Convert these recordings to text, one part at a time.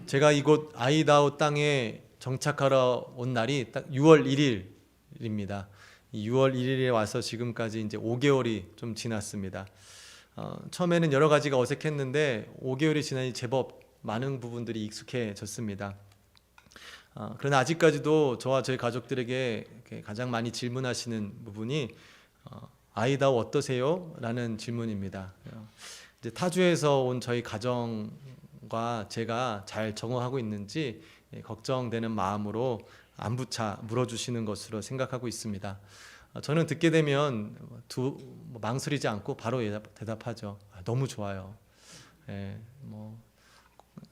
제가 이곳 아이다호 땅에 정착하러 온 날이 딱 6월 1일입니다. 6월 1일에 와서 지금까지 이제 5개월이 좀 지났습니다. 처음에는 여러 가지가 어색했는데 5개월이 지나니 제법 많은 부분들이 익숙해졌습니다. 그러나 아직까지도 저와 저희 가족들에게 가장 많이 질문하시는 부분이 아이다호 어떠세요? 라는 질문입니다. 이제 타주에서 온 저희 가정과 제가 잘 적응하고 있는지 걱정되는 마음으로 안부차 물어주시는 것으로 생각하고 있습니다. 저는 듣게 되면 망설이지 않고 바로 대답하죠. 너무 좋아요.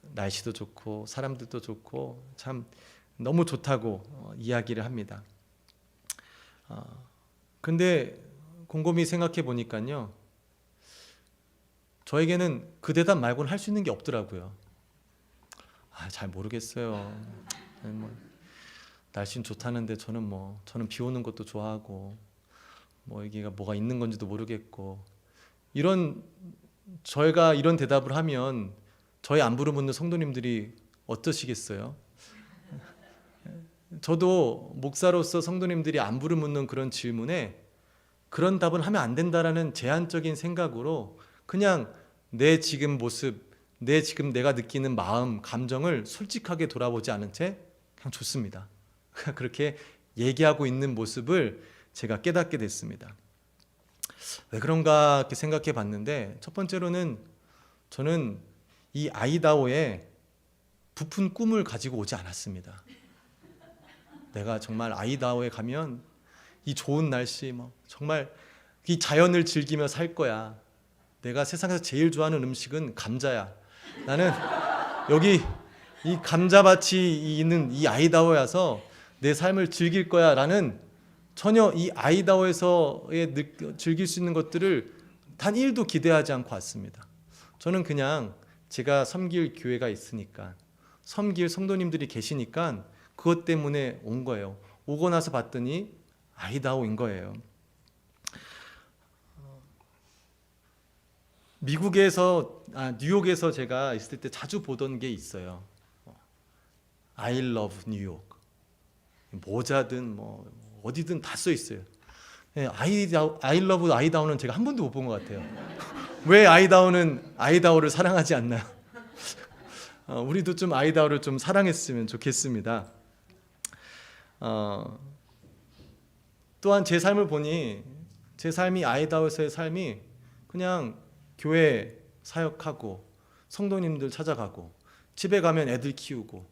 날씨도 좋고 사람들도 좋고 참 너무 좋다고 이야기를 합니다. 근데 곰곰이 생각해 보니까요, 저에게는 그 대답 말고는 할 수 있는 게 없더라고요. 잘 모르겠어요. 날씨는 좋다는데 저는 비 오는 것도 좋아하고 여기가 뭐가 있는 건지도 모르겠고, 저희가 이런 대답을 하면 저희 안부를 묻는 성도님들이 어떠시겠어요? 저도 목사로서 성도님들이 안부를 묻는 그런 질문에 그런 답은 하면 안 된다라는 제한적인 생각으로 그냥 내 지금 모습, 지금 내가 느끼는 마음, 감정을 솔직하게 돌아보지 않은 채 그냥 좋습니다. 그렇게 얘기하고 있는 모습을 제가 깨닫게 됐습니다. 왜 그런가 이렇게 생각해 봤는데, 첫 번째로는 저는 이 아이다호에 부푼 꿈을 가지고 오지 않았습니다. 내가 정말 아이다호에 가면 이 좋은 날씨, 정말 이 자연을 즐기며 살 거야. 내가 세상에서 제일 좋아하는 음식은 감자야. 나는 여기 이 감자밭이 있는 이 아이다호에 와서 내 삶을 즐길 거야 라는, 전혀 이 아이다호에서의 즐길 수 있는 것들을 단 1도 기대하지 않고 왔습니다. 저는 그냥 제가 섬길 교회가 있으니까, 섬길 성도님들이 계시니까 그것 때문에 온 거예요. 오고 나서 봤더니 아이다호인 거예요. 뉴욕에서 제가 있을 때 자주 보던 게 있어요. I love New York. 모자든 어디든 다 써 있어요. I love 아이다호는 제가 한 번도 못 본 것 같아요. 왜 아이다호는 아이다호를 사랑하지 않나요? 우리도 좀 아이다호를 좀 사랑했으면 좋겠습니다. 또한 제 삶을 보니, 제 삶이 아이다호에서의 삶이 그냥 교회 사역하고 성도님들 찾아가고 집에 가면 애들 키우고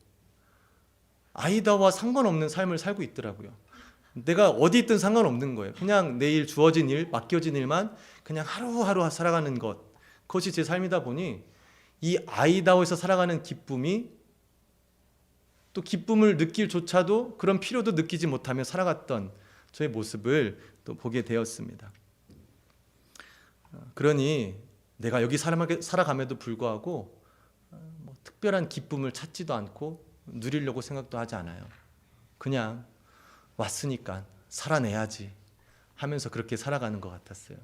아이다호와 상관없는 삶을 살고 있더라고요. 내가 어디 있든 상관없는 거예요. 그냥 내일 주어진 일, 맡겨진 일만 그냥 하루하루 살아가는 것, 그것이 제 삶이다 보니 이 아이다호에서 살아가는 기쁨이, 또 기쁨을 느낄 조차도 그런 필요도 느끼지 못하며 살아갔던 저의 모습을 또 보게 되었습니다. 그러니 내가 여기 살아감에도 불구하고 특별한 기쁨을 찾지도 않고 누리려고 생각도 하지 않아요. 그냥 왔으니까 살아내야지 하면서 그렇게 살아가는 것 같았어요.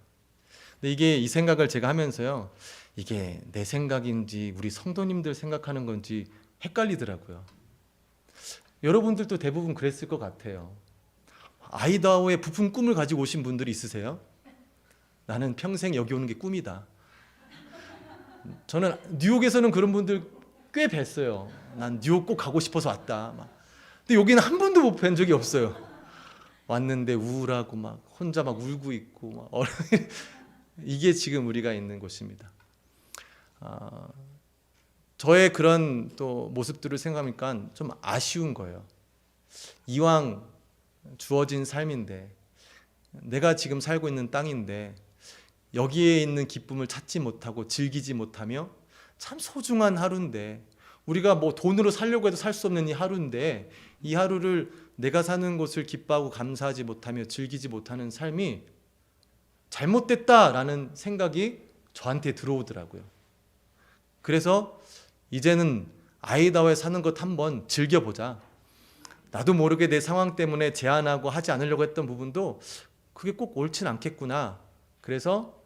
근데 이 생각을 제가 하면서요, 이게 내 생각인지 우리 성도님들 생각하는 건지 헷갈리더라고요. 여러분들도 대부분 그랬을 것 같아요. 아이다호에 부푼 꿈을 가지고 오신 분들이 있으세요? 나는 평생 여기 오는 게 꿈이다. 저는 뉴욕에서는 그런 분들 꽤 뵀어요. 난 뉴욕 꼭 가고 싶어서 왔다. 근데 여기는 한 번도 못 뵌 적이 없어요. 왔는데 우울하고 혼자 울고 있고 이게 지금 우리가 있는 곳입니다. 저의 그런 또 모습들을 생각하니까 좀 아쉬운 거예요. 이왕 주어진 삶인데, 내가 지금 살고 있는 땅인데 여기에 있는 기쁨을 찾지 못하고 즐기지 못하며, 참 소중한 하루인데, 우리가 돈으로 살려고 해도 살 수 없는 이 하루인데, 이 하루를 내가 사는 곳을 기뻐하고 감사하지 못하며 즐기지 못하는 삶이 잘못됐다라는 생각이 저한테 들어오더라고요. 그래서 이제는 아이다호에 사는 것 한번 즐겨보자. 나도 모르게 내 상황 때문에 제한하고 하지 않으려고 했던 부분도 그게 꼭 옳진 않겠구나. 그래서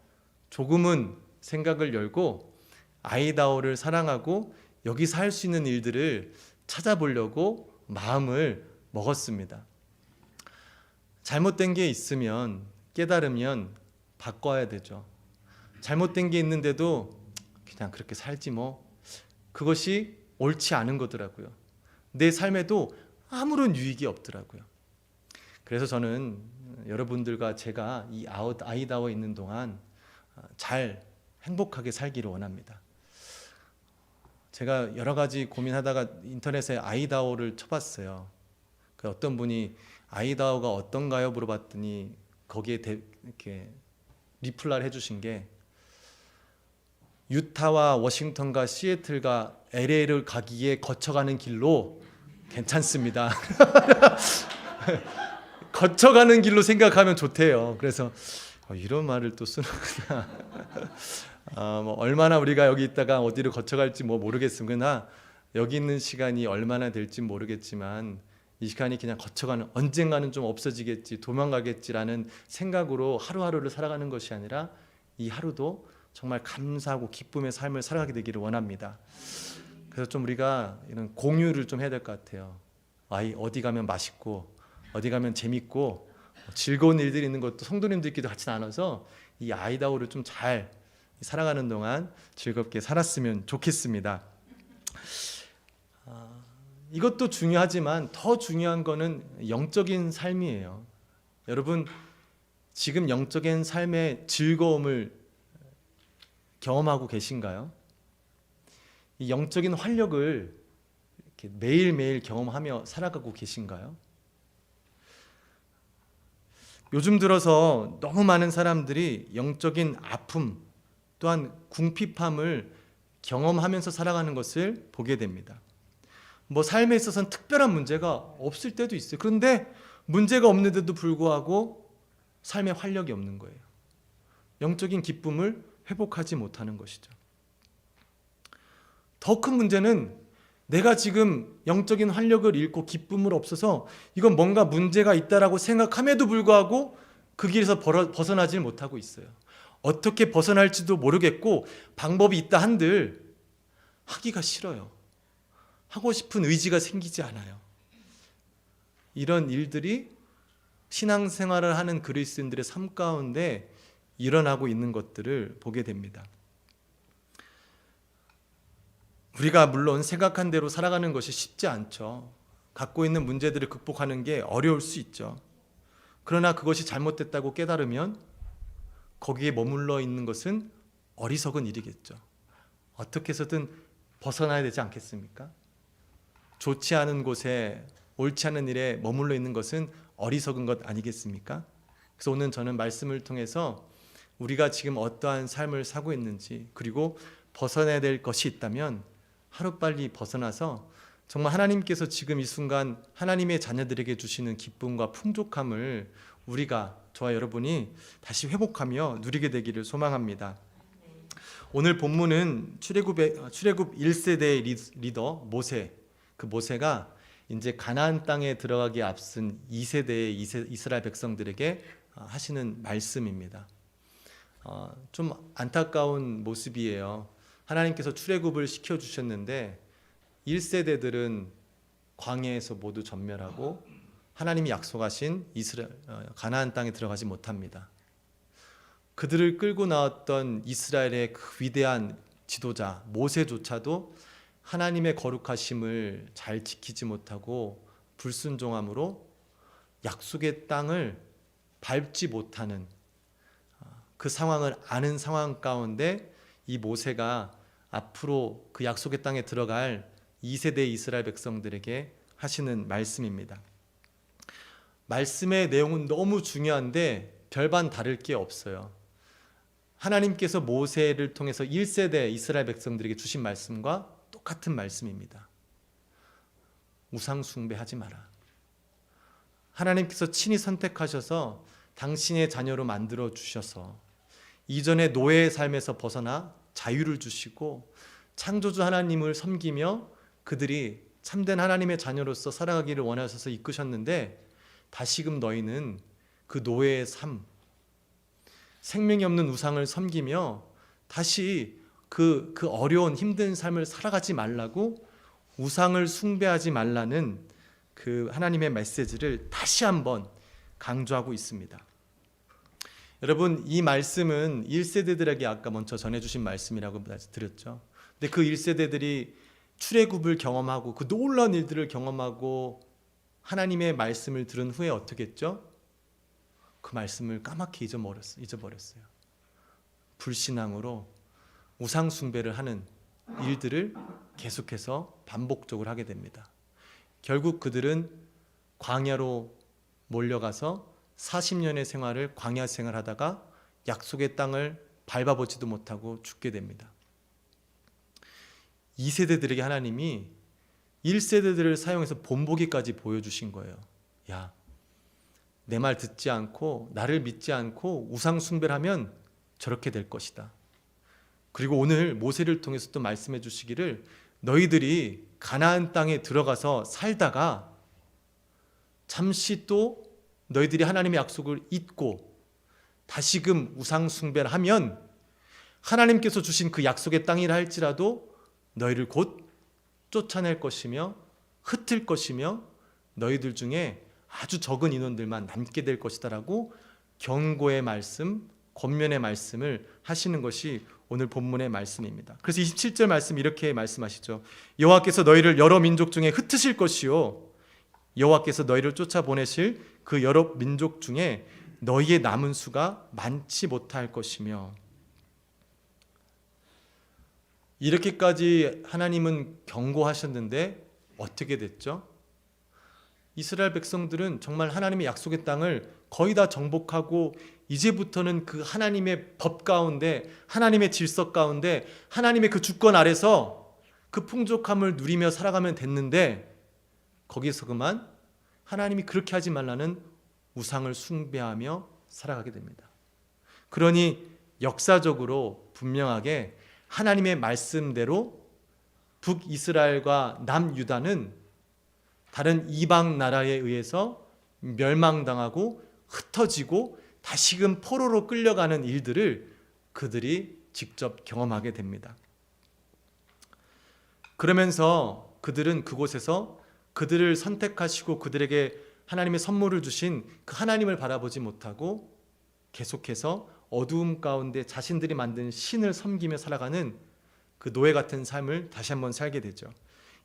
조금은 생각을 열고 아이다호를 사랑하고 여기서 할 수 있는 일들을 찾아보려고 마음을 먹었습니다. 잘못된 게 있으면 깨달으면 바꿔야 되죠. 잘못된 게 있는데도 그냥 그렇게 살지 뭐, 그것이 옳지 않은 거더라고요. 내 삶에도 아무런 유익이 없더라고요. 그래서 저는 여러분들과 제가 이 아이다워에 있는 동안 잘 행복하게 살기를 원합니다. 제가 여러 가지 고민하다가 인터넷에 아이다워를 쳐봤어요. 어떤 분이 아이다워가 어떤가요? 물어봤더니 거기에 이렇게 리플라이를 해주신 게, 유타와 워싱턴과 시애틀과 LA를 가기에 거쳐가는 길로 괜찮습니다. 거쳐가는 길로 생각하면 좋대요. 그래서 이런 말을 또 쓰는구나. 뭐 얼마나 우리가 여기 있다가 어디로 거쳐갈지 뭐 모르겠으나, 여기 있는 시간이 얼마나 될지 모르겠지만 이 시간이 그냥 거쳐가는, 언젠가는 좀 없어지겠지, 도망가겠지라는 생각으로 하루하루를 살아가는 것이 아니라 이 하루도 정말 감사하고 기쁨의 삶을 살아가게 되기를 원합니다. 그래서 좀 우리가 이런 공유를 좀 해야 될 것 같아요. 어디 가면 맛있고 어디 가면 재밌고 즐거운 일들이 있는 것도 성도님들끼리도 같이 나눠서 이 아이다워를 좀 잘 살아가는 동안 즐겁게 살았으면 좋겠습니다. 이것도 중요하지만 더 중요한 거는 영적인 삶이에요. 여러분, 지금 영적인 삶의 즐거움을 경험하고 계신가요? 이 영적인 활력을 이렇게 매일매일 경험하며 살아가고 계신가요? 요즘 들어서 너무 많은 사람들이 영적인 아픔 또한 궁핍함을 경험하면서 살아가는 것을 보게 됩니다. 뭐 삶에 있어서는 특별한 문제가 없을 때도 있어요. 그런데 문제가 없는데도 불구하고 삶에 활력이 없는 거예요. 영적인 기쁨을 회복하지 못하는 것이죠. 더 큰 문제는 내가 지금 영적인 활력을 잃고 기쁨을 없어서 이건 뭔가 문제가 있다라고 생각함에도 불구하고 그 길에서 벗어나질 못하고 있어요. 어떻게 벗어날지도 모르겠고 방법이 있다 한들 하기가 싫어요. 하고 싶은 의지가 생기지 않아요. 이런 일들이 신앙생활을 하는 그리스도인들의 삶 가운데 일어나고 있는 것들을 보게 됩니다. 우리가 물론 생각한 대로 살아가는 것이 쉽지 않죠. 갖고 있는 문제들을 극복하는 게 어려울 수 있죠. 그러나 그것이 잘못됐다고 깨달으면 거기에 머물러 있는 것은 어리석은 일이겠죠. 어떻게 해서든 벗어나야 되지 않겠습니까? 좋지 않은 곳에, 옳지 않은 일에 머물러 있는 것은 어리석은 것 아니겠습니까? 그래서 오늘 저는 말씀을 통해서 우리가 지금 어떠한 삶을 사고 있는지, 그리고 벗어나야 될 것이 있다면 하루빨리 벗어나서 정말 하나님께서 지금 이 순간 하나님의 자녀들에게 주시는 기쁨과 풍족함을 우리가, 저와 여러분이 다시 회복하며 누리게 되기를 소망합니다. 오늘 본문은 출애굽 1세대의 리더 모세, 그 모세가 이제 가나안 땅에 들어가기에 앞선 2세대의 이스라엘 백성들에게 하시는 말씀입니다. 좀 안타까운 모습이에요. 하나님께서 출애굽을 시켜주셨는데 1세대들은 광야에서 모두 전멸하고 하나님이 약속하신 가나안 땅에 들어가지 못합니다. 그들을 끌고 나왔던 이스라엘의 그 위대한 지도자 모세조차도 하나님의 거룩하심을 잘 지키지 못하고 불순종함으로 약속의 땅을 밟지 못하는 그 상황을 아는 상황 가운데 이 모세가 앞으로 그 약속의 땅에 들어갈 2세대 이스라엘 백성들에게 하시는 말씀입니다. 말씀의 내용은 너무 중요한데 별반 다를 게 없어요. 하나님께서 모세를 통해서 1세대 이스라엘 백성들에게 주신 말씀과 똑같은 말씀입니다. 우상 숭배하지 마라. 하나님께서 친히 선택하셔서 당신의 자녀로 만들어 주셔서 이전의 노예의 삶에서 벗어나 자유를 주시고 창조주 하나님을 섬기며 그들이 참된 하나님의 자녀로서 살아가기를 원하셔서 이끄셨는데, 다시금 너희는 그 노예의 삶, 생명이 없는 우상을 섬기며 다시 그 어려운 힘든 삶을 살아가지 말라고 우상을 숭배하지 말라는 그 하나님의 메시지를 다시 한번 강조하고 있습니다. 여러분, 이 말씀은 1세대들에게 아까 먼저 전해주신 말씀이라고 드렸죠. 근데 그 1세대들이 출애굽을 경험하고 그 놀라운 일들을 경험하고 하나님의 말씀을 들은 후에 어떻게 했죠? 그 말씀을 까맣게 잊어버렸어요. 불신앙으로 우상 숭배를 하는 일들을 계속해서 반복적으로 하게 됩니다. 결국 그들은 광야로 몰려가서 40년의 생활을 광야 생활하다가 약속의 땅을 밟아보지도 못하고 죽게 됩니다. 2세대들에게 하나님이 1세대들을 사용해서 본보기까지 보여주신 거예요. 야, 내 말 듣지 않고 나를 믿지 않고 우상 숭배를 하면 저렇게 될 것이다. 그리고 오늘 모세를 통해서 또 말씀해 주시기를 너희들이 가나안 땅에 들어가서 살다가 잠시 또 너희들이 하나님의 약속을 잊고 다시금 우상 숭배를 하면 하나님께서 주신 그 약속의 땅이라 할지라도 너희를 곧 쫓아낼 것이며 흩을 것이며 너희들 중에 아주 적은 인원들만 남게 될 것이다 라고 경고의 말씀, 권면의 말씀을 하시는 것이 오늘 본문의 말씀입니다. 그래서 27절 말씀 이렇게 말씀하시죠. 여호와께서 너희를 여러 민족 중에 흩으실 것이요 여호와께서 너희를 쫓아보내실 그 여러 민족 중에 너희의 남은 수가 많지 못할 것이며. 이렇게까지 하나님은 경고하셨는데 어떻게 됐죠? 이스라엘 백성들은 정말 하나님의 약속의 땅을 거의 다 정복하고 이제부터는 그 하나님의 법 가운데, 하나님의 질서 가운데, 하나님의 그 주권 아래서 그 풍족함을 누리며 살아가면 됐는데 거기서 그만 하나님이 그렇게 하지 말라는 우상을 숭배하며 살아가게 됩니다. 그러니 역사적으로 분명하게 하나님의 말씀대로 북이스라엘과 남유다는 다른 이방 나라에 의해서 멸망당하고 흩어지고 다시금 포로로 끌려가는 일들을 그들이 직접 경험하게 됩니다. 그러면서 그들은 그곳에서 그들을 선택하시고 그들에게 하나님의 선물을 주신 그 하나님을 바라보지 못하고 계속해서 어두움 가운데 자신들이 만든 신을 섬기며 살아가는 그 노예 같은 삶을 다시 한번 살게 되죠.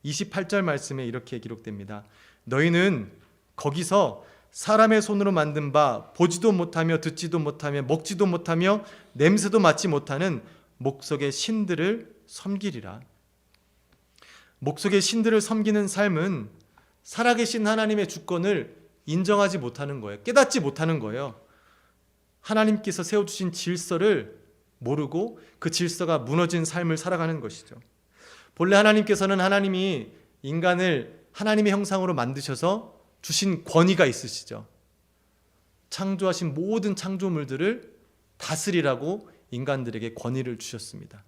28절 말씀에 이렇게 기록됩니다. 너희는 거기서 사람의 손으로 만든 바 보지도 못하며 듣지도 못하며 먹지도 못하며 냄새도 맡지 못하는 목석의 신들을 섬기리라. 목석의 신들을 섬기는 삶은 살아계신 하나님의 주권을 인정하지 못하는 거예요. 깨닫지 못하는 거예요. 하나님께서 세워주신 질서를 모르고 그 질서가 무너진 삶을 살아가는 것이죠. 본래 하나님께서는 하나님이 인간을 하나님의 형상으로 만드셔서 주신 권위가 있으시죠. 창조하신 모든 창조물들을 다스리라고 인간들에게 권위를 주셨습니다.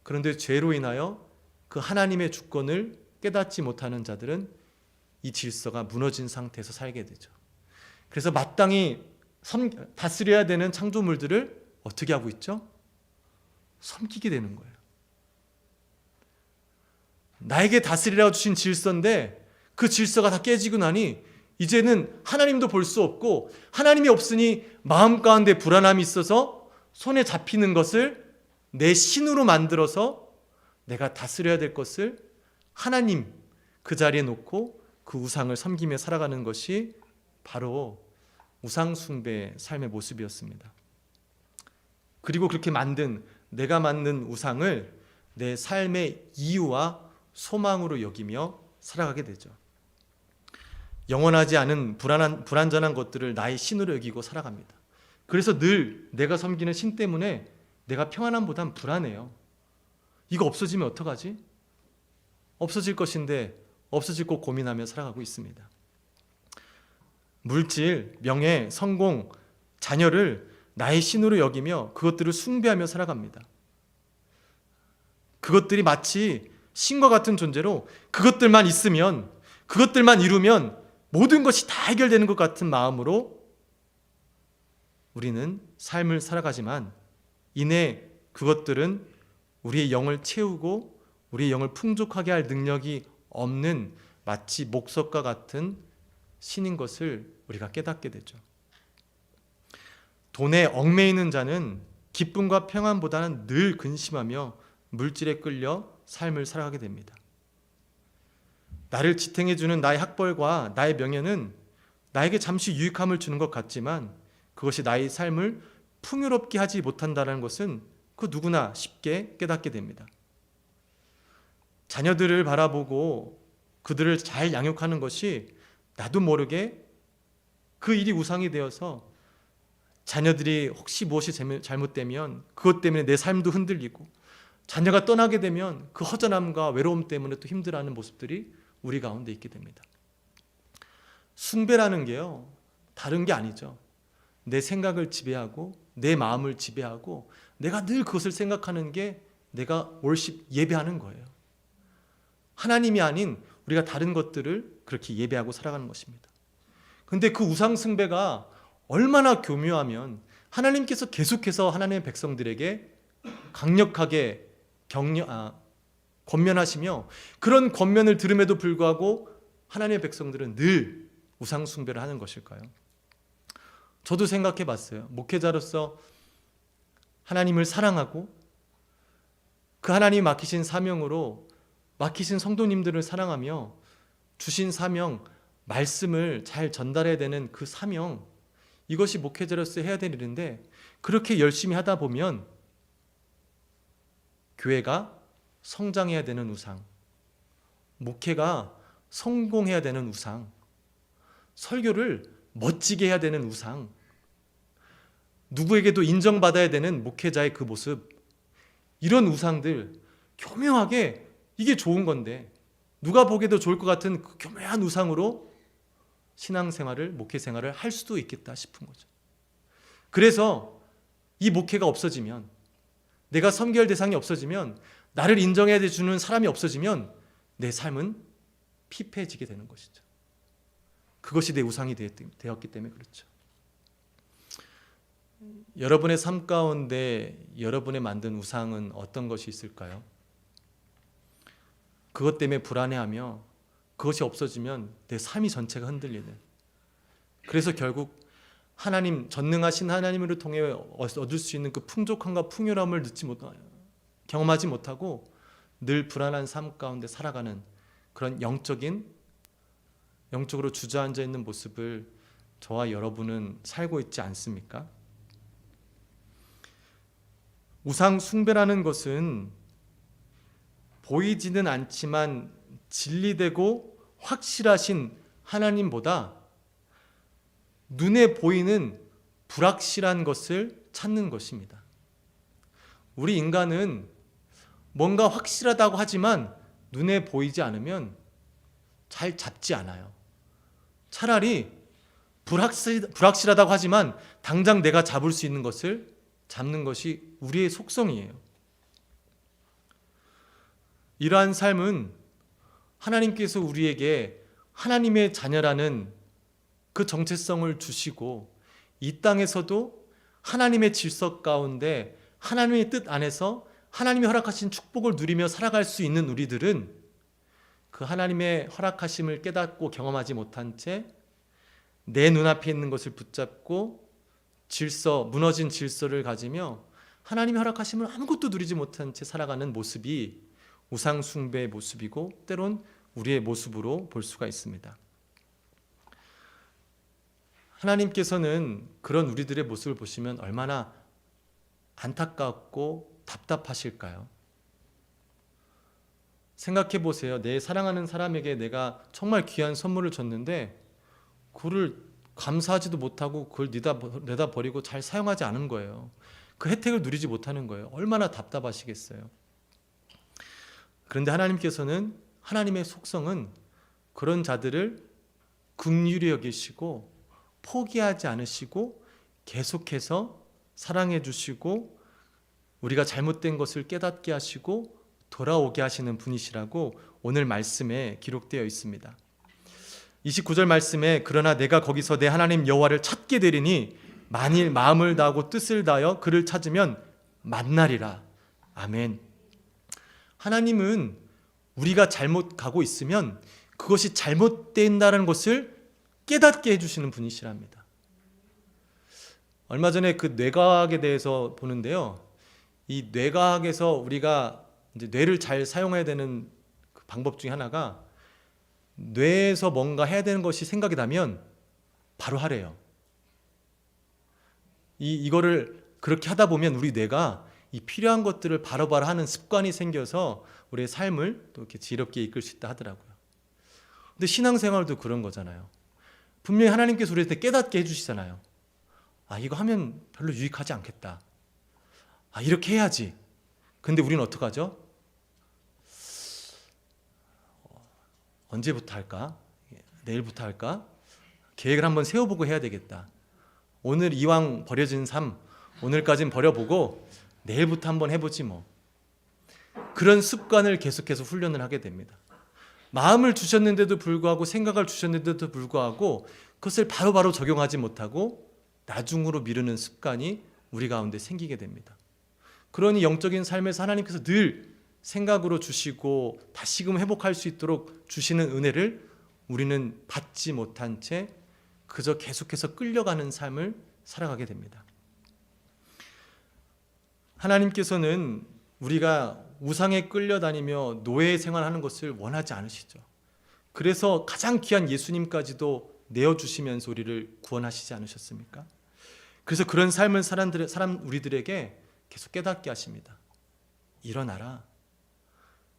그런데 죄로 인하여 그 하나님의 주권을 깨닫지 못하는 자들은 이 질서가 무너진 상태에서 살게 되죠. 그래서 마땅히 다스려야 되는 창조물들을 어떻게 하고 있죠? 섬기게 되는 거예요. 나에게 다스리라고 주신 질서인데 그 질서가 다 깨지고 나니 이제는 하나님도 볼 수 없고 하나님이 없으니 마음 가운데 불안함이 있어서 손에 잡히는 것을 내 신으로 만들어서 내가 다스려야 될 것을 하나님 그 자리에 놓고 그 우상을 섬기며 살아가는 것이 바로 우상 숭배의 삶의 모습이었습니다. 그리고 그렇게 내가 만든 우상을 내 삶의 이유와 소망으로 여기며 살아가게 되죠. 영원하지 않은 불완전한 것들을 나의 신으로 여기고 살아갑니다. 그래서 늘 내가 섬기는 신 때문에 내가 평안함보단 불안해요. 이거 없어지면 어떡하지? 없어질 것인데 없어질 것 고민하며 살아가고 있습니다. 물질, 명예, 성공, 자녀를 나의 신으로 여기며 그것들을 숭배하며 살아갑니다. 그것들이 마치 신과 같은 존재로 그것들만 있으면, 그것들만 이루면 모든 것이 다 해결되는 것 같은 마음으로 우리는 삶을 살아가지만 이내 그것들은 우리의 영을 채우고 우리의 영을 풍족하게 할 능력이 없는 마치 목석과 같은 신인 것을 우리가 깨닫게 되죠. 돈에 얽매이는 자는 기쁨과 평안보다는 늘 근심하며 물질에 끌려 삶을 살아가게 됩니다. 나를 지탱해주는 나의 학벌과 나의 명예는 나에게 잠시 유익함을 주는 것 같지만 그것이 나의 삶을 풍요롭게 하지 못한다는 것은 그 누구나 쉽게 깨닫게 됩니다. 자녀들을 바라보고 그들을 잘 양육하는 것이 나도 모르게 그 일이 우상이 되어서 자녀들이 혹시 무엇이 잘못되면 그것 때문에 내 삶도 흔들리고 자녀가 떠나게 되면 그 허전함과 외로움 때문에 또 힘들어하는 모습들이 우리 가운데 있게 됩니다. 숭배라는 게요, 다른 게 아니죠. 내 생각을 지배하고 내 마음을 지배하고 내가 늘 그것을 생각하는 게 내가 월십 예배하는 거예요. 하나님이 아닌 우리가 다른 것들을 그렇게 예배하고 살아가는 것입니다. 그런데 그 우상 숭배가 얼마나 교묘하면 하나님께서 계속해서 하나님의 백성들에게 강력하게 권면하시며 그런 권면을 들음에도 불구하고 하나님의 백성들은 늘 우상 숭배를 하는 것일까요? 저도 생각해 봤어요. 목회자로서 하나님을 사랑하고 그 하나님이 맡기신 사명으로 맡기신 성도님들을 사랑하며 주신 사명, 말씀을 잘 전달해야 되는 그 사명, 이것이 목회자로서 해야 될 일인데 그렇게 열심히 하다 보면 교회가 성장해야 되는 우상, 목회가 성공해야 되는 우상, 설교를 멋지게 해야 되는 우상, 누구에게도 인정받아야 되는 목회자의 그 모습, 이런 우상들 교묘하게 이게 좋은 건데 누가 보기에도 좋을 것 같은 그 교묘한 우상으로 신앙생활을, 목회생활을 할 수도 있겠다 싶은 거죠. 그래서 이 목회가 없어지면, 내가 섬겨야 할 대상이 없어지면, 나를 인정해 주는 사람이 없어지면 내 삶은 피폐해지게 되는 것이죠. 그것이 내 우상이 되었기 때문에 그렇죠. 여러분의 삶 가운데 여러분의 만든 우상은 어떤 것이 있을까요? 그것 때문에 불안해하며 그것이 없어지면 내 삶이 전체가 흔들리는, 그래서 결국 하나님, 전능하신 하나님을 통해 얻을 수 있는 그 풍족함과 풍요로움을 경험하지 못하고 늘 불안한 삶 가운데 살아가는 그런 영적으로 주저앉아 있는 모습을 저와 여러분은 살고 있지 않습니까? 우상 숭배라는 것은 보이지는 않지만 진리되고 확실하신 하나님보다 눈에 보이는 불확실한 것을 찾는 것입니다. 우리 인간은 뭔가 확실하다고 하지만 눈에 보이지 않으면 잘 잡지 않아요. 차라리 불확실하다고 하지만 당장 내가 잡을 수 있는 것을 잡는 것이 우리의 속성이에요. 이러한 삶은 하나님께서 우리에게 하나님의 자녀라는 그 정체성을 주시고 이 땅에서도 하나님의 질서 가운데 하나님의 뜻 안에서 하나님이 허락하신 축복을 누리며 살아갈 수 있는 우리들은 그 하나님의 허락하심을 깨닫고 경험하지 못한 채 내 눈앞에 있는 것을 붙잡고 무너진 질서를 가지며 하나님의 허락하심을 아무것도 누리지 못한 채 살아가는 모습이 우상 숭배의 모습이고 때론 우리의 모습으로 볼 수가 있습니다. 하나님께서는 그런 우리들의 모습을 보시면 얼마나 안타깝고 답답하실까요? 생각해 보세요. 내 사랑하는 사람에게 내가 정말 귀한 선물을 줬는데 그걸 감사하지도 못하고 그걸 내다 버리고 잘 사용하지 않은 거예요. 그 혜택을 누리지 못하는 거예요. 얼마나 답답하시겠어요. 그런데 하나님께서는, 하나님의 속성은 그런 자들을 긍휼히 여기시고 포기하지 않으시고 계속해서 사랑해 주시고 우리가 잘못된 것을 깨닫게 하시고 돌아오게 하시는 분이시라고 오늘 말씀에 기록되어 있습니다. 29절 말씀에 그러나 내가 거기서 내 하나님 여호와를 찾게 되리니 만일 마음을 다하고 뜻을 다하여 그를 찾으면 만나리라. 아멘. 하나님은 우리가 잘못 가고 있으면 그것이 잘못된다는 것을 깨닫게 해주시는 분이시랍니다. 얼마 전에 그 뇌과학에 대해서 보는데요. 이 뇌과학에서 우리가 이제 뇌를 잘 사용해야 되는 그 방법 중에 하나가 뇌에서 뭔가 해야 되는 것이 생각이 나면 바로 하래요. 이거를 그렇게 하다 보면 우리 뇌가 이 필요한 것들을 바로바로 하는 습관이 생겨서 우리의 삶을 또 이렇게 지혜롭게 이끌 수 있다 하더라고요. 근데 신앙생활도 그런 거잖아요. 분명히 하나님께서 우리한테 깨닫게 해주시잖아요. 이거 하면 별로 유익하지 않겠다. 이렇게 해야지. 근데 우리는 어떡하죠? 언제부터 할까? 내일부터 할까? 계획을 한번 세워보고 해야 되겠다. 오늘 이왕 버려진 삶, 오늘까진 버려보고 내일부터 한번 해보지 뭐. 그런 습관을 계속해서 훈련을 하게 됩니다. 마음을 주셨는데도 불구하고, 생각을 주셨는데도 불구하고 그것을 바로바로 적용하지 못하고 나중으로 미루는 습관이 우리 가운데 생기게 됩니다. 그러니 영적인 삶에서 하나님께서 늘 생각으로 주시고 다시금 회복할 수 있도록 주시는 은혜를 우리는 받지 못한 채 그저 계속해서 끌려가는 삶을 살아가게 됩니다. 하나님께서는 우리가 우상에 끌려다니며 노예 생활하는 것을 원하지 않으시죠. 그래서 가장 귀한 예수님까지도 내어주시면서 우리를 구원하시지 않으셨습니까? 그래서 그런 삶을 우리들에게 계속 깨닫게 하십니다. 일어나라.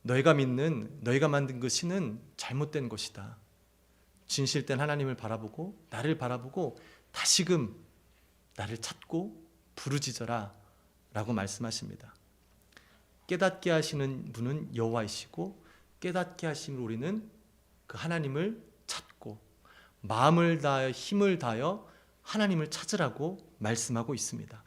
너희가 믿는, 너희가 만든 그 신은 잘못된 것이다. 진실된 하나님을 바라보고 나를 바라보고 다시금 나를 찾고 부르짖어라 라고 말씀하십니다. 깨닫게 하시는 분은 여호와이시고 깨닫게 하심으로 우리는 그 하나님을 찾고 마음을 다하여 힘을 다하여 하나님을 찾으라고 말씀하고 있습니다.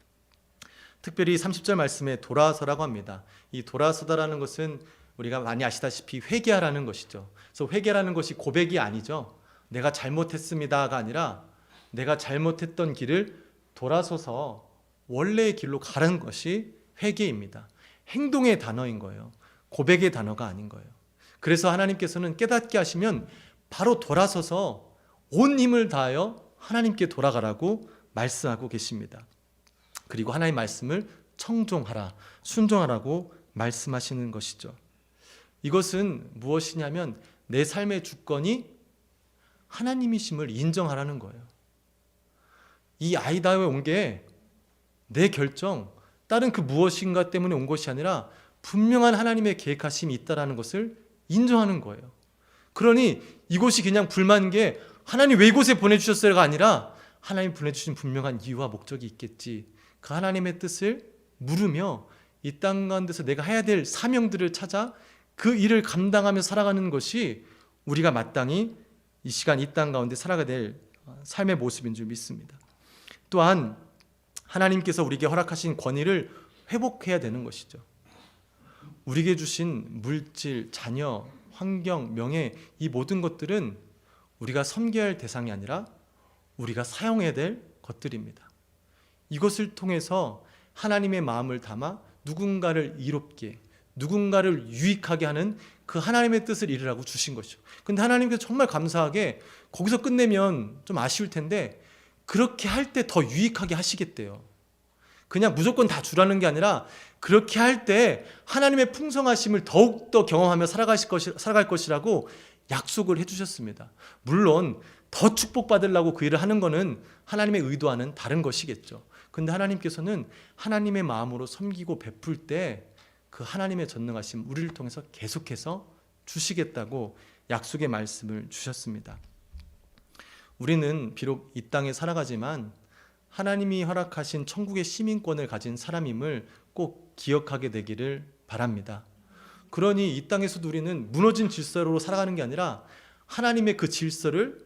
특별히 30절 말씀에 돌아서라고 합니다. 이 돌아서다라는 것은 우리가 많이 아시다시피 회개하라는 것이죠. 그래서 회개라는 것이 고백이 아니죠. 내가 잘못했습니다가 아니라 내가 잘못했던 길을 돌아서서 원래의 길로 가는 것이 회개입니다. 행동의 단어인 거예요. 고백의 단어가 아닌 거예요. 그래서 하나님께서는 깨닫게 하시면 바로 돌아서서 온 힘을 다하여 하나님께 돌아가라고 말씀하고 계십니다. 그리고 하나님의 말씀을 청종하라, 순종하라고 말씀하시는 것이죠. 이것은 무엇이냐면 내 삶의 주권이 하나님이심을 인정하라는 거예요. 이 아이다에 온 게 내 결정, 다른 그 무엇인가 때문에 온 것이 아니라 분명한 하나님의 계획하심이 있다는 것을 인정하는 거예요. 그러니 이곳이 그냥 불만인 게 하나님 왜 이곳에 보내주셨어요가 아니라 하나님 보내주신 분명한 이유와 목적이 있겠지. 그 하나님의 뜻을 물으며 이 땅 가운데서 내가 해야 될 사명들을 찾아 그 일을 감당하며 살아가는 것이 우리가 마땅히 이 시간 이 땅 가운데 살아가야 될 삶의 모습인 줄 믿습니다. 또한 하나님께서 우리에게 허락하신 권위를 회복해야 되는 것이죠. 우리에게 주신 물질, 자녀, 환경, 명예 이 모든 것들은 우리가 섬겨야 할 대상이 아니라 우리가 사용해야 될 것들입니다. 이것을 통해서 하나님의 마음을 담아 누군가를 이롭게, 누군가를 유익하게 하는 그 하나님의 뜻을 이루라고 주신 것이죠. 근데 하나님께서 정말 감사하게 거기서 끝내면 좀 아쉬울 텐데 그렇게 할 때 더 유익하게 하시겠대요. 그냥 무조건 다 주라는 게 아니라 그렇게 할 때 하나님의 풍성하심을 더욱더 경험하며 살아갈 것이라고 약속을 해주셨습니다. 물론 더 축복받으려고 그 일을 하는 것은 하나님의 의도와는 다른 것이겠죠. 근데 하나님께서는 하나님의 마음으로 섬기고 베풀 때 그 하나님의 전능하심 우리를 통해서 계속해서 주시겠다고 약속의 말씀을 주셨습니다. 우리는 비록 이 땅에 살아가지만 하나님이 허락하신 천국의 시민권을 가진 사람임을 꼭 기억하게 되기를 바랍니다. 그러니 이 땅에서도 우리는 무너진 질서로 살아가는 게 아니라 하나님의 그 질서를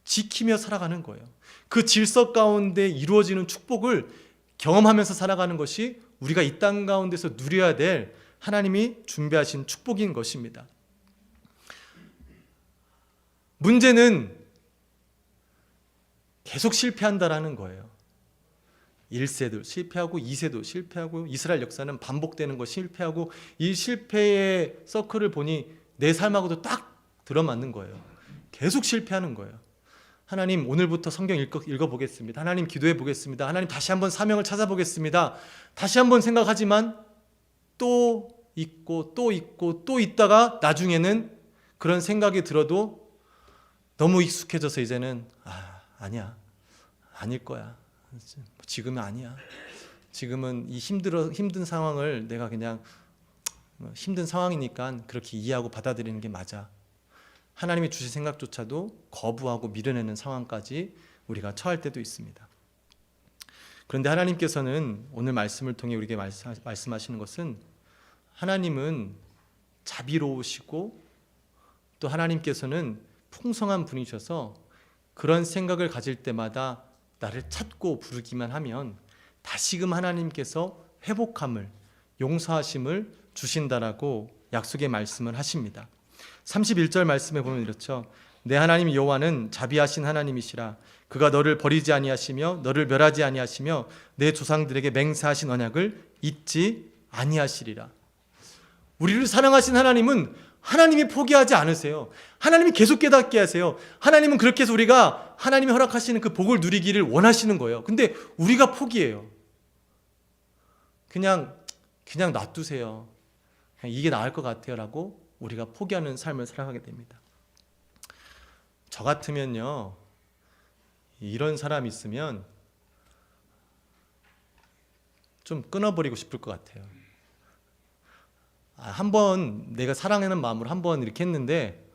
지키며 살아가는 거예요. 그 질서 가운데 이루어지는 축복을 경험하면서 살아가는 것이 우리가 이 땅 가운데서 누려야 될 하나님이 준비하신 축복인 것입니다. 문제는 계속 실패한다라는 거예요. 1세도 실패하고 2세도 실패하고 이스라엘 역사는 반복되는 거 실패하고 이 실패의 서클을 보니 내 삶하고도 딱 들어맞는 거예요. 계속 실패하는 거예요. 하나님 오늘부터 성경 읽어보겠습니다. 하나님 기도해 보겠습니다. 하나님 다시 한번 사명을 찾아보겠습니다. 다시 한번 생각하지만 또 있고 또 있고 또 있다가 나중에는 그런 생각이 들어도 너무 익숙해져서 이제는 아니야. 아닐 거야. 지금은 아니야. 지금은 이 힘든 상황을 내가 그냥 힘든 상황이니까 그렇게 이해하고 받아들이는 게 맞아. 하나님이 주신 생각조차도 거부하고 밀어내는 상황까지 우리가 처할 때도 있습니다. 그런데 하나님께서는 오늘 말씀을 통해 우리에게 말씀하시는 것은 하나님은 자비로우시고 또 하나님께서는 풍성한 분이셔서 그런 생각을 가질 때마다 나를 찾고 부르기만 하면 다시금 하나님께서 회복함을, 용서하심을 주신다라고 약속의 말씀을 하십니다. 31절 말씀에 보면 이렇죠. 내 하나님 여호와는 자비하신 하나님이시라. 그가 너를 버리지 아니하시며 너를 멸하지 아니하시며 내 조상들에게 맹세하신 언약을 잊지 아니하시리라. 우리를 사랑하신 하나님은 하나님이 포기하지 않으세요. 하나님이 계속 깨닫게 하세요. 하나님은 그렇게 해서 우리가 하나님이 허락하시는 그 복을 누리기를 원하시는 거예요. 근데 우리가 포기해요. 그냥 놔두세요. 그냥 이게 나을 것 같아요 라고 우리가 포기하는 삶을 살아가게 됩니다. 저 같으면요, 이런 사람이 있으면 좀 끊어버리고 싶을 것 같아요. 한번 내가 사랑하는 마음으로 한번 이렇게 했는데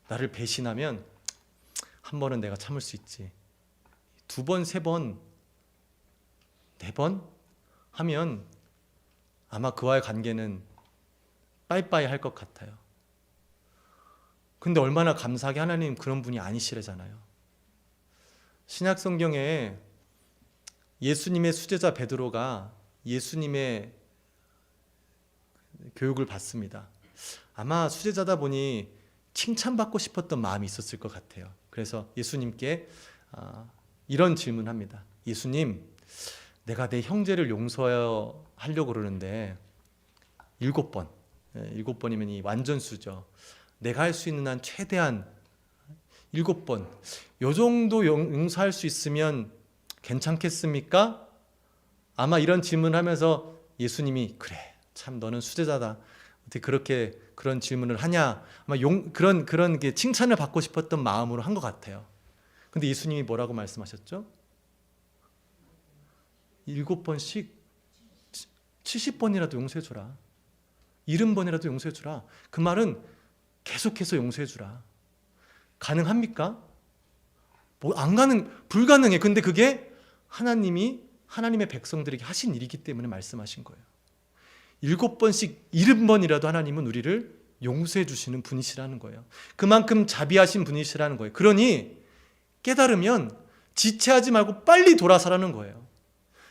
나를 배신하면 한 번은 내가 참을 수 있지. 2번, 3번, 4번 하면 아마 그와의 관계는 빠이빠이 할 것 같아요. 근데 얼마나 감사하게 하나님 그런 분이 아니시래잖아요. 신약 성경에 예수님의 수제자 베드로가 예수님의 교육을 받습니다. 아마 수제자다 보니 칭찬받고 싶었던 마음이 있었을 것 같아요. 그래서 예수님께 이런 질문합니다. 예수님, 내가 내 형제를 용서하려고 그러는데 7번, 7번이면 이 완전수죠. 내가 할 수 있는 한 최대한 7번, 요 정도 용서할 수 있으면 괜찮겠습니까? 아마 이런 질문하면서 예수님이 그래, 참 너는 수제자다. 어떻게 그런 질문을 하냐? 아마 그런 칭찬을 받고 싶었던 마음으로 한 것 같아요. 근데 예수님이 뭐라고 말씀하셨죠? 7번씩 70번이라도 용서해주라. 70번이라도 용서해주라. 그 말은 계속해서 용서해주라. 가능합니까? 불가능해. 근데 그게 하나님의 백성들에게 하신 일이기 때문에 말씀하신 거예요. 7번씩 70번이라도 하나님은 우리를 용서해 주시는 분이시라는 거예요. 그만큼 자비하신 분이시라는 거예요. 그러니 깨달으면 지체하지 말고 빨리 돌아서라는 거예요.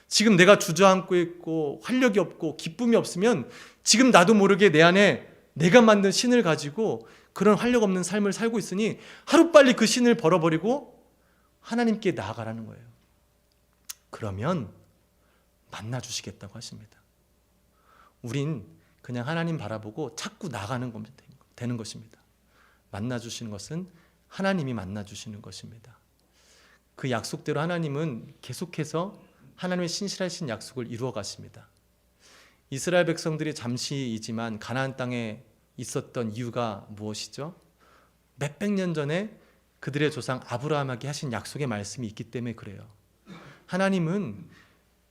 지금 내가 주저앉고 있고 활력이 없고 기쁨이 없으면 지금 나도 모르게 내 안에 내가 만든 신을 가지고 그런 활력 없는 삶을 살고 있으니 하루빨리 그 신을 벌어버리고 하나님께 나아가라는 거예요. 그러면 만나 주시겠다고 하십니다. 우린 그냥 하나님 바라보고 자꾸 나가는 겁니다. 되는 것입니다. 만나 주시는 것은 하나님이 만나 주시는 것입니다. 그 약속대로 하나님은 계속해서 하나님의 신실하신 약속을 이루어 가십니다. 이스라엘 백성들이 잠시이지만 가나안 땅에 있었던 이유가 무엇이죠? 몇백 년 전에 그들의 조상 아브라함에게 하신 약속의 말씀이 있기 때문에 그래요. 하나님은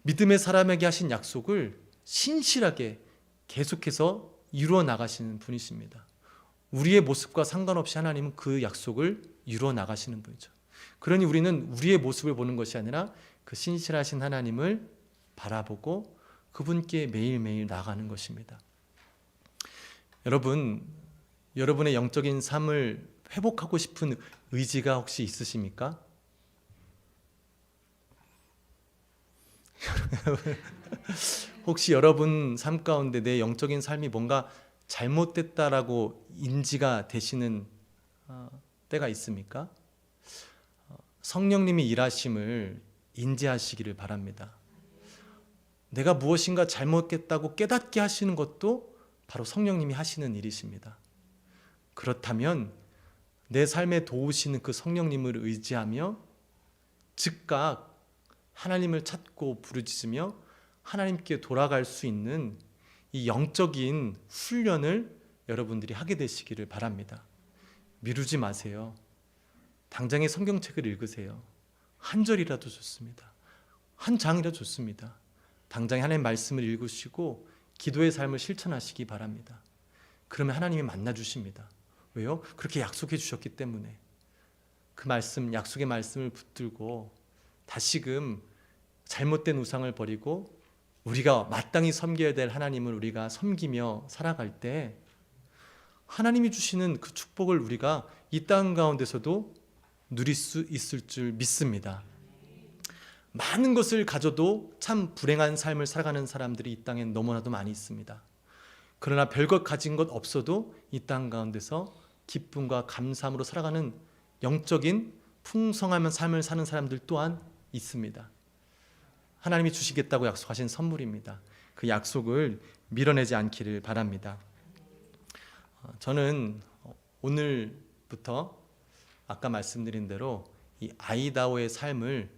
믿음의 사람에게 하신 약속을 신실하게 계속해서 이루어 나가시는 분이십니다. 우리의 모습과 상관없이 하나님은 그 약속을 이루어 나가시는 분이죠. 그러니 우리는 우리의 모습을 보는 것이 아니라 그 신실하신 하나님을 바라보고 그분께 매일매일 나가는 것입니다. 여러분의 영적인 삶을 회복하고 싶은 의지가 혹시 있으십니까? 혹시 여러분 삶 가운데 내 영적인 삶이 뭔가 잘못됐다라고 인지가 되시는 때가 있습니까? 성령님이 일하심을 인지하시기를 바랍니다. 내가 무엇인가 잘못했다고 깨닫게 하시는 것도 바로 성령님이 하시는 일이십니다. 그렇다면 내 삶에 도우시는 그 성령님을 의지하며 즉각 하나님을 찾고 부르짖으며 하나님께 돌아갈 수 있는 이 영적인 훈련을 여러분들이 하게 되시기를 바랍니다. 미루지 마세요. 당장의 성경책을 읽으세요. 한 절이라도 좋습니다. 한 장이라도 좋습니다. 당장에 하나님의 말씀을 읽으시고 기도의 삶을 실천하시기 바랍니다. 그러면 하나님이 만나주십니다. 왜요? 그렇게 약속해 주셨기 때문에. 그 말씀, 약속의 말씀을 붙들고 다시금 잘못된 우상을 버리고 우리가 마땅히 섬겨야 될 하나님을 우리가 섬기며 살아갈 때 하나님이 주시는 그 축복을 우리가 이 땅 가운데서도 누릴 수 있을 줄 믿습니다. 많은 것을 가져도 참 불행한 삶을 살아가는 사람들이 이 땅엔 너무나도 많이 있습니다. 그러나 별것 가진 것 없어도 이 땅 가운데서 기쁨과 감사함으로 살아가는 영적인 풍성한 삶을 사는 사람들 또한 있습니다. 하나님이 주시겠다고 약속하신 선물입니다. 그 약속을 밀어내지 않기를 바랍니다. 저는 오늘부터 아까 말씀드린 대로 이 아이다오의 삶을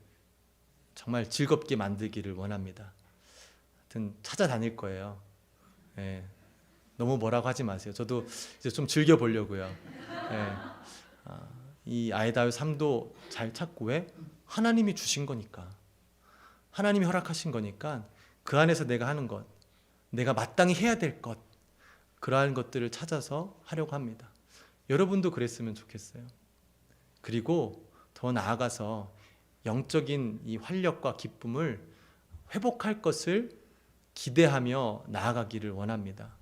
정말 즐겁게 만들기를 원합니다. 하여튼 찾아다닐 거예요. 예, 너무 뭐라고 하지 마세요. 저도 이제 좀 즐겨보려고요. 예, 이 아이다오의 삶도 잘 찾고 왜? 하나님이 주신 거니까. 하나님이 허락하신 거니까 그 안에서 내가 하는 것, 내가 마땅히 해야 될 것, 그러한 것들을 찾아서 하려고 합니다. 여러분도 그랬으면 좋겠어요. 그리고 더 나아가서 영적인 이 활력과 기쁨을 회복할 것을 기대하며 나아가기를 원합니다.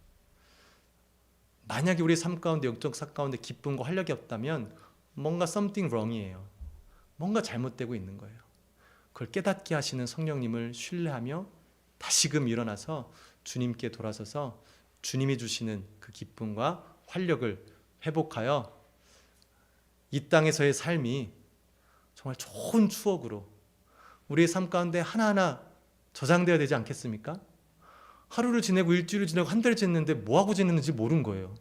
만약에 우리 삶 가운데 영적 삶 가운데 기쁨과 활력이 없다면 뭔가 something wrong이에요. 뭔가 잘못되고 있는 거예요. 그걸 깨닫게 하시는 성령님을 신뢰하며 다시금 일어나서 주님께 돌아서서 주님이 주시는 그 기쁨과 활력을 회복하여 이 땅에서의 삶이 정말 좋은 추억으로 우리의 삶 가운데 하나하나 저장되어야 되지 않겠습니까? 하루를 지내고 일주일을 지내고 한 달을 지냈는데 뭐하고 지냈는지 모르는 거예요.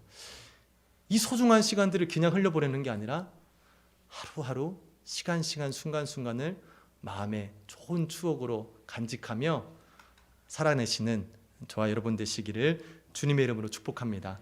이 소중한 시간들을 그냥 흘려보내는 게 아니라 하루하루 시간 순간순간을 마음의 좋은 추억으로 간직하며 살아내시는 저와 여러분 되시기를 주님의 이름으로 축복합니다.